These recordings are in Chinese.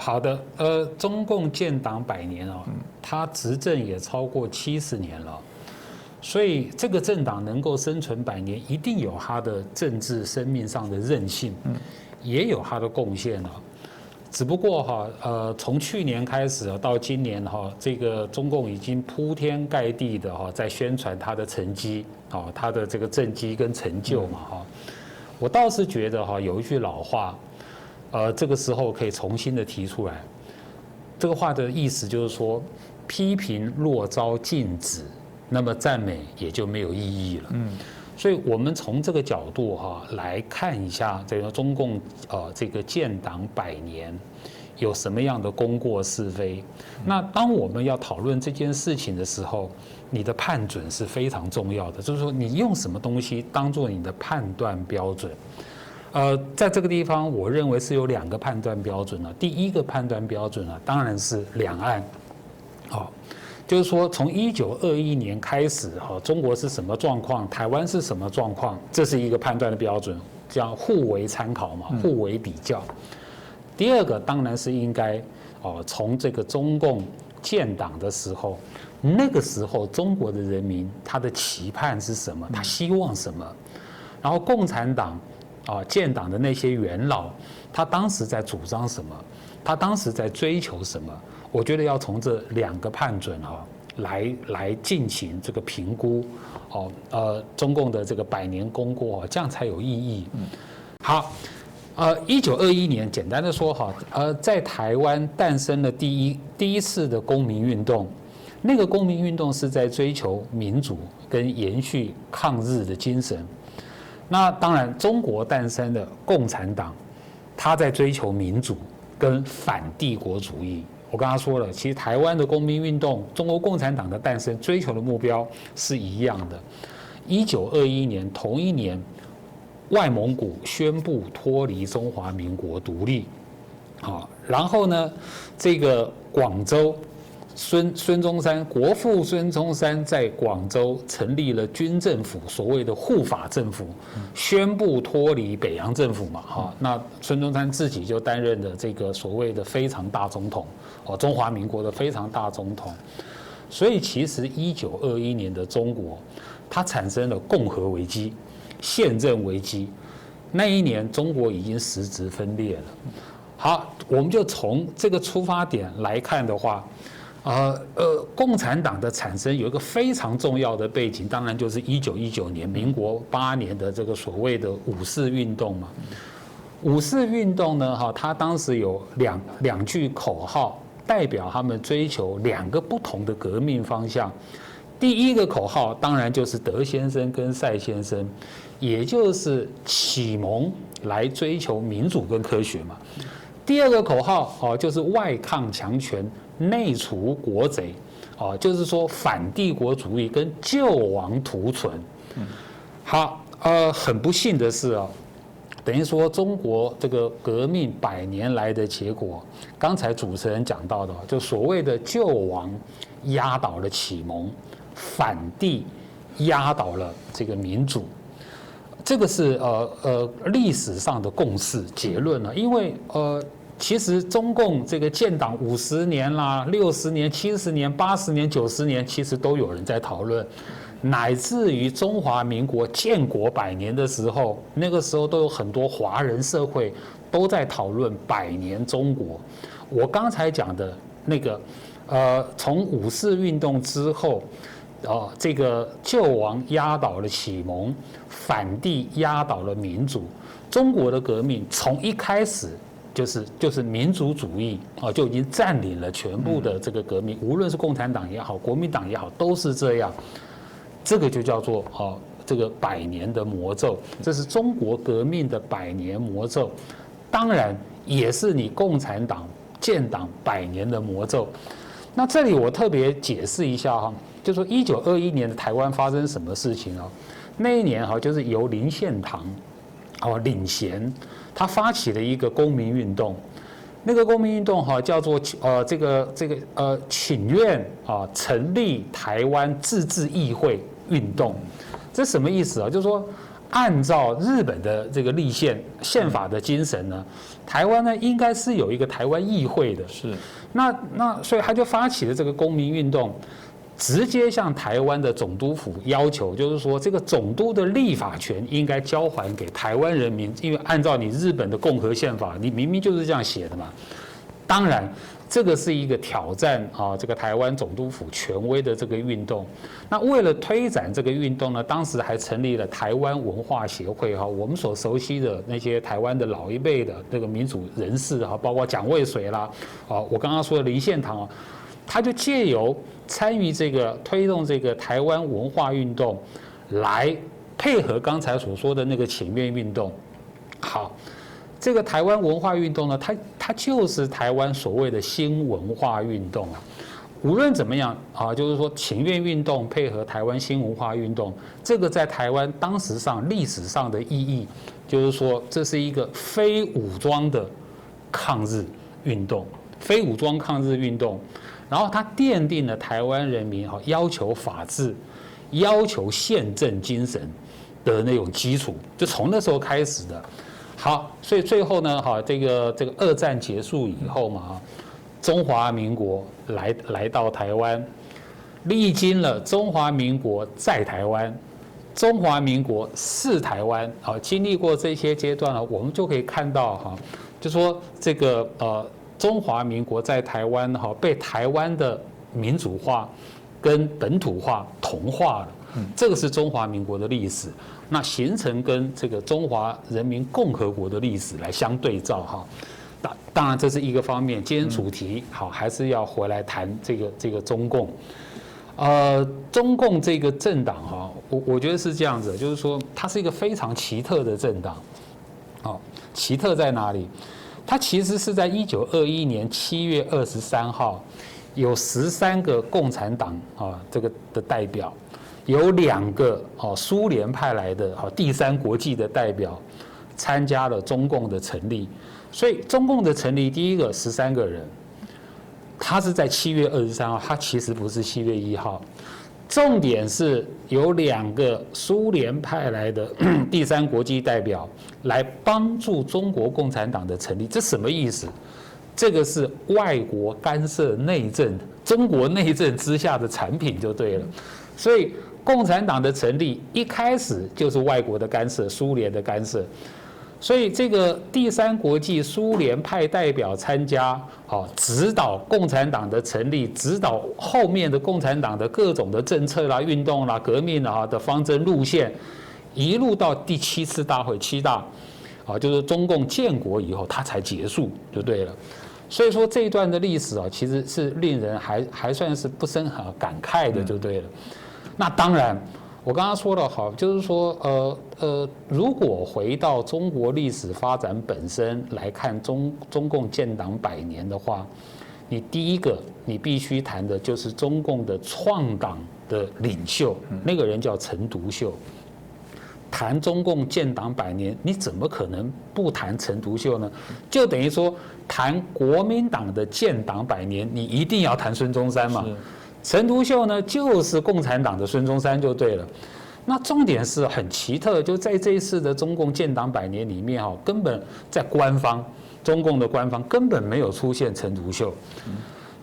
好的，中共建党100年哦，它执政也超过70年了，所以这个政党能够生存100年，一定有它的政治生命上的韧性，也有它的贡献了。只不过哈，从去年开始到今年哈，这个中共已经铺天盖地的哈在宣传它的成绩，啊，它的这个政绩跟成就嘛哈。我倒是觉得哈，有一句老话，这个时候可以重新的提出来。这个话的意思就是说，批评若遭禁止，那么赞美也就没有意义了。所以我们从这个角度哈来看一下这个中共这个建党100年有什么样的功过是非。那当我们要讨论这件事情的时候，你的判准是非常重要的，就是说你用什么东西当做你的判断标准。在这个地方，我认为是有2个判断标准了。第一个判断标准啊，当然是两岸，就是说，从1921年开始，中国是什么状况，台湾是什么状况，这是一个判断的标准，叫互为参考嘛，互为比较。第二个当然是应该，从这个中共建党的时候，那个时候中国的人民他的期盼是什么，他希望什么，然后共产党建党的那些元老，他当时在主张什么，他当时在追求什么。我觉得要从这2个判准来进行这个评估，中共的这个100年功过，这样才有意义。好，1921年简单的说在台湾诞生了第一次的公民运动，那个公民运动是在追求民主跟延续抗日的精神。那当然，中国诞生的共产党，他在追求民主跟反帝国主义。我刚刚说了，其实台湾的公民运动，中国共产党的诞生，追求的目标是一样的。1921年同一年，外蒙古宣布脱离中华民国独立，然后呢，这个广州孙中山国父孙中山在广州成立了军政府，所谓的护法政府，宣布脱离北洋政府嘛，那孙中山自己就担任了这个所谓的非常大总统，中华民国的非常大总统。所以其实1921年的中国，它产生了共和危机、宪政危机。那一年中国已经实质分裂了。好，我们就从这个出发点来看的话。共产党的产生有一个非常重要的背景，当然就是1919年民国8年的这个所谓的五四运动嘛。五四运动呢，它当时有两句口号，代表他们追求2个不同的革命方向。第一个口号当然就是德先生跟赛先生，也就是启蒙来追求民主跟科学嘛。第二个口号就是外抗强权，内除国贼，就是说反帝国主义跟救亡图存。好，很不幸的是等于说中国这个革命100年来的结果，刚才主持人讲到的，就所谓的救亡压倒了启蒙，反帝压倒了这个民主。这个是历史上的共识结论了，因为其实中共这个建党50年啦、60年、70年、80年、90年，其实都有人在讨论，乃至于中华民国建国100年的时候，那个时候都有很多华人社会都在讨论100年中国。我刚才讲的那个从五四运动之后。这个救亡压倒了启蒙，反帝压倒了民主。中国的革命从一开始就是民主主义就已经占领了全部的这个革命，无论是共产党也好，国民党也好，都是这样。这个就叫做这个100年的魔咒，这是中国革命的100年魔咒，当然也是你共产党建党100年的魔咒。那这里我特别解释一下就说1921年的台湾发生什么事情那一年就是由林献堂领衔，他发起了一个公民运动，那个公民运动叫做请愿成立台湾自治议会运动。这什么意思就是说按照日本的这个立宪法的精神呢，台湾呢应该是有一个台湾议会的。是。所以他就发起了这个公民运动，直接向台湾的总督府要求，就是说这个总督的立法权应该交还给台湾人民，因为按照你日本的共和宪法，你明明就是这样写的嘛。当然，这个是一个挑战这个台湾总督府权威的这个运动。那为了推展这个运动呢，当时还成立了台湾文化协会我们所熟悉的那些台湾的老一辈的这个民主人士包括蒋渭水啦我刚刚说的林献堂他就借由参与这个推动这个台湾文化运动，来配合刚才所说的那个请愿运动。好。这个台湾文化运动呢，它就是台湾所谓的新文化运动无论怎么样就是说请愿运动配合台湾新文化运动，这个在台湾当时上历史上的意义，就是说这是一个非武装的抗日运动，非武装抗日运动，然后它奠定了台湾人民要求法治、要求宪政精神的那种基础，就从那时候开始的。好，所以最后呢，这个二战结束以后嘛，中华民国来到台湾，历经了中华民国在台湾、中华民国是台湾，经历过这些阶段我们就可以看到就说这个中华民国在台湾被台湾的民主化跟本土化同化了。这个是中华民国的历史，那形成跟这个中华人民共和国的历史来相对照当然这是一个方面。今天主题还是要回来谈这个中共。中共这个政党我觉得是这样子，就是说它是一个非常奇特的政党。奇特在哪里？它其实是在1921年7月23号，有13个共产党这个的代表。有2个苏联派来的第三国际的代表参加了中共的成立，所以中共的成立第一个13个人，他是在7月23号，他其实不是7月1号。重点是有2个苏联派来的第三国际代表来帮助中国共产党的成立，这什么意思？这个是外国干涉内政，中国内政之下的产品就对了。所以共产党的成立一开始就是外国的干涉，苏联的干涉。所以这个第三国际苏联派代表参加，指导共产党的成立，指导后面的共产党的各种的政策啦、运动啦、革命啦的方针路线，一路到第7次大会7大，就是中共建国以后，它才结束就对了。所以说这一段的历史其实是令人还算是不胜感慨的就对了。那当然，我刚刚说了就是说如果回到中国历史发展本身来看中共建党100年的话，你第一个你必须谈的就是中共的创党的领袖，那个人叫陈独秀。谈中共建党100年，你怎么可能不谈陈独秀呢？就等于说谈国民党的建党100年，你一定要谈孙中山嘛。陈独秀呢，就是共产党的孙中山就对了。那重点是很奇特，就在这一次的中共建党100年里面根本在中共的官方根本没有出现陈独秀。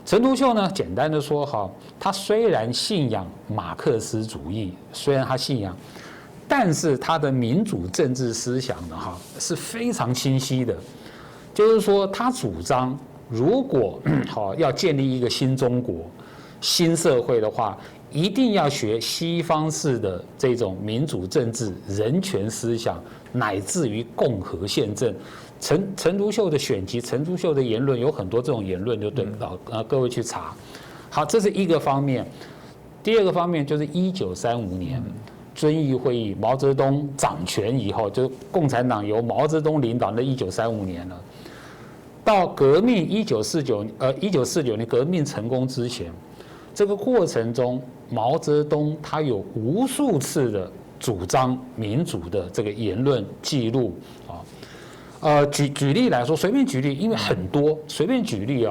陈独秀呢，简单的说他虽然信仰马克思主义，虽然他信仰，但是他的民主政治思想呢是非常清晰的，就是说他主张如果要建立一个新中国、新社会的话，一定要学西方式的这种民主政治、人权思想，乃至于共和宪政。陈独秀的选集、陈独秀的言论有很多这种言论，就对了，各位去查。好，这是一个方面。第二个方面就是1935年遵义会议，毛泽东掌权以后，就共产党由毛泽东领导的1935年了。到革命1949年革命成功之前，这个过程中，毛泽东他有无数次的主张民主的这个言论记录举例来说，随便举例，因为很多，随便举例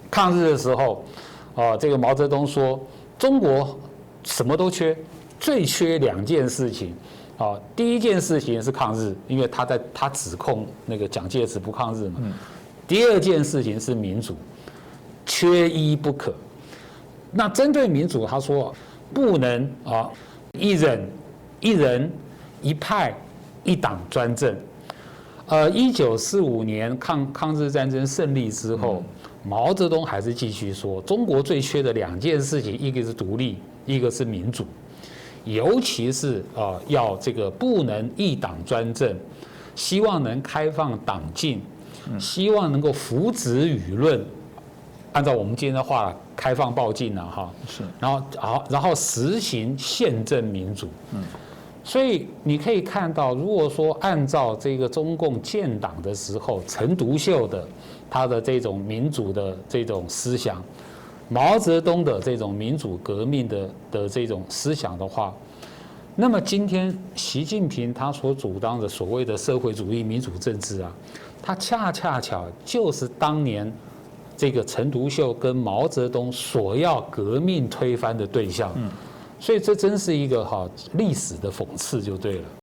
抗日的时候这个毛泽东说中国什么都缺，最缺2件事情第一件事情是抗日，因为他指控那个蒋介石不抗日嘛。第二件事情是民主，缺一不可。那针对民主，他说不能一人一派一党专政。1945年抗日战争胜利之后，毛泽东还是继续说，中国最缺的2件事情，一个是独立，一个是民主。尤其是要这个不能一党专政，希望能开放党禁，希望能够扶植舆论，按照我们今天的话，开放报禁了哈。是。然后实行宪政民主。所以你可以看到，如果说按照这个中共建党的时候，陈独秀的他的这种民主的这种思想，毛泽东的这种民主革命的这种思想的话，那么今天习近平他所主张的所谓的社会主义民主政治啊，它恰巧就是当年这个陈独秀跟毛泽东所要革命推翻的对象。所以这真是一个历史的讽刺就对了。